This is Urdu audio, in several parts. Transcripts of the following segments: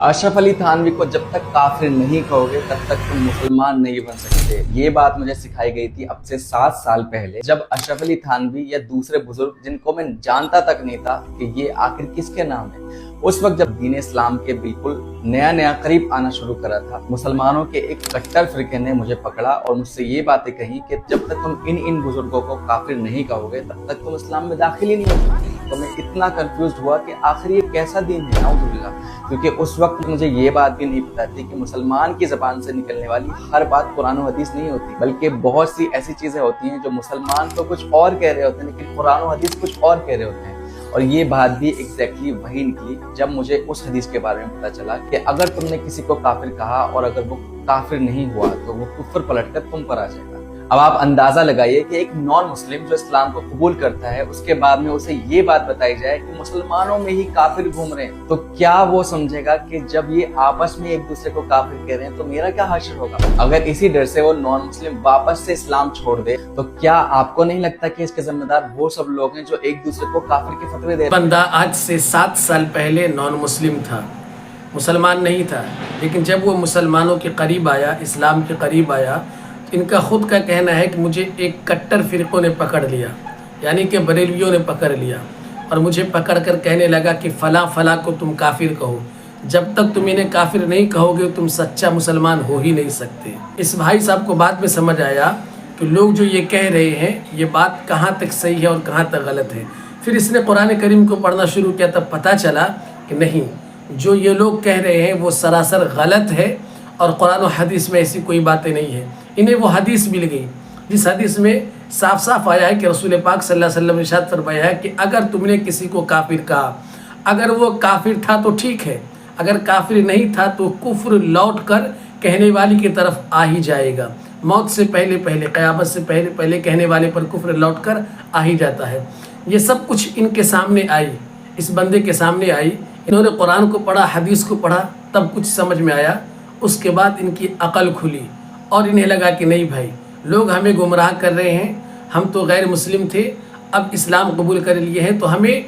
اشرف علی تھانوی کو جب تک کافر نہیں کہو گے تب تک تم مسلمان نہیں بن سکتے. یہ بات مجھے سکھائی گئی تھی اب سے 7 سال پہلے، جب اشرف علی تھانوی یا دوسرے بزرگ جن کو میں جانتا تک نہیں تھا کہ یہ آخر کس کے نام ہے، اس وقت جب دین اسلام کے بالکل نیا قریب آنا شروع کرا تھا، مسلمانوں کے ایک کٹر فرقے نے مجھے پکڑا اور مجھ سے یہ باتیں کہیں کہ جب تک تم ان بزرگوں کو کافر نہیں کہو گے تب تک تم اسلام میں داخل ہی نہیں ہو سکتے. تو میں اتنا کنفیوزڈ ہوا کہ آخر یہ کیسا دین ہے، نعوذ باللہ. کیونکہ اس وقت مجھے یہ بات بھی نہیں پتا تھی کہ مسلمان کی زبان سے نکلنے والی ہر بات قرآن و حدیث نہیں ہوتی، بلکہ بہت سی ایسی چیزیں ہوتی ہیں جو مسلمان تو کچھ اور کہہ رہے ہوتے ہیں لیکن قرآن و حدیث کچھ اور کہہ رہے ہوتے ہیں. اور یہ بات بھی ایگزیکٹلی وہی نکلی جب مجھے اس حدیث کے بارے میں پتا چلا کہ اگر تم نے کسی کو کافر کہا اور اگر وہ کافر نہیں ہوا تو وہ کفر پلٹ کر تم پر آ جائے گا. اب آپ اندازہ لگائیے کہ ایک نان مسلم جو اسلام کو قبول کرتا ہے، اس کے بعد میں اسے یہ بات بتائی جائے کہ مسلمانوں میں ہی کافر گھوم رہے ہیں، تو کیا وہ سمجھے گا کہ جب یہ آپس میں ایک دوسرے کو کافر کہہ رہے ہیں تو میرا کیا حشر ہوگا؟ اگر اسی ڈر سے وہ نان مسلم واپس سے اسلام چھوڑ دے تو کیا آپ کو نہیں لگتا کہ اس کے ذمہ دار وہ سب لوگ ہیں جو ایک دوسرے کو کافر کے فتوے دے رہے ہیں؟ بندہ آج سے 7 سال پہلے نان مسلم تھا، مسلمان نہیں تھا، لیکن جب وہ مسلمانوں کے قریب آیا، اسلام کے قریب آیا، ان کا خود کا کہنا ہے کہ مجھے ایک کٹر فرقوں نے پکڑ لیا، یعنی کہ بریلویوں نے پکڑ لیا اور مجھے پکڑ کر کہنے لگا کہ فلاں فلاں کو تم کافر کہو. جب تک تم انہیں کافر نہیں کہو گے تم سچا مسلمان ہو ہی نہیں سکتے. اس بھائی صاحب کو بعد میں سمجھ آیا کہ لوگ جو یہ کہہ رہے ہیں یہ بات کہاں تک صحیح ہے اور کہاں تک غلط ہے. پھر اس نے قرآن کریم کو پڑھنا شروع کیا، تب پتہ چلا کہ نہیں، جو یہ لوگ کہہ رہے ہیں وہ سراسر غلط ہے اور قرآن و حدیث میں ایسی کوئی باتیں نہیں ہیں. انہیں وہ حدیث مل گئی جس حدیث میں صاف صاف آیا ہے کہ رسول پاک صلی اللہ علیہ وسلم نے ارشاد فرمایا ہے کہ اگر تم نے کسی کو کافر کہا، اگر وہ کافر تھا تو ٹھیک ہے، اگر کافر نہیں تھا تو کفر لوٹ کر کہنے والی کی طرف آ ہی جائے گا. موت سے پہلے قیامت سے پہلے کہنے والے پر کفر لوٹ کر آ ہی جاتا ہے. یہ سب کچھ ان کے سامنے آئی، اس بندے کے سامنے آئی. انہوں نے قرآن کو پڑھا، حدیث کو پڑھا، تب کچھ سمجھ میں آیا. اس کے بعد ان کی عقل کھلی اور انہیں لگا کہ نہیں بھائی، لوگ ہمیں گمراہ کر رہے ہیں، ہم تو غیر مسلم تھے، اب اسلام قبول کر لیے ہیں، تو ہمیں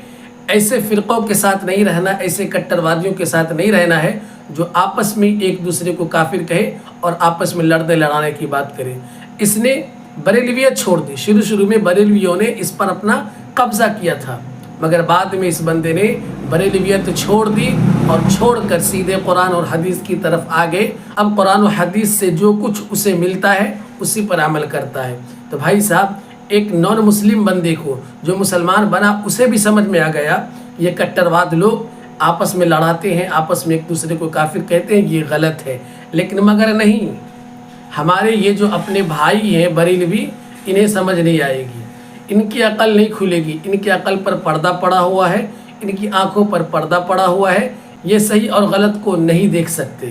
ایسے فرقوں کے ساتھ نہیں رہنا، ایسے کٹر وادیوں کے ساتھ نہیں رہنا ہے جو آپس میں ایک دوسرے کو کافر کہے اور آپس میں لڑنے لڑانے کی بات کرے. اس نے بریلویت چھوڑ دی. شروع میں بریلویوں نے اس پر اپنا قبضہ کیا تھا، مگر بعد میں اس بندے نے بریلویت چھوڑ دی اور چھوڑ کر سیدھے قرآن اور حدیث کی طرف آگے. اب قرآن و حدیث سے جو کچھ اسے ملتا ہے اسی پر عمل کرتا ہے. تو بھائی صاحب، ایک نان مسلم بندے کو جو مسلمان بنا اسے بھی سمجھ میں آ گیا یہ کٹرواد لوگ آپس میں لڑاتے ہیں، آپس میں ایک دوسرے کو کافر کہتے ہیں، یہ غلط ہے. لیکن مگر نہیں، ہمارے یہ جو اپنے بھائی ہیں بریلوی، انہیں سمجھ نہیں آئے گی، ان کی عقل نہیں کھلے گی. ان کی عقل پر پردہ پڑا ہوا ہے، ان کی آنکھوں پر پردہ پڑا ہوا ہے، یہ صحیح اور غلط کو نہیں دیکھ سکتے.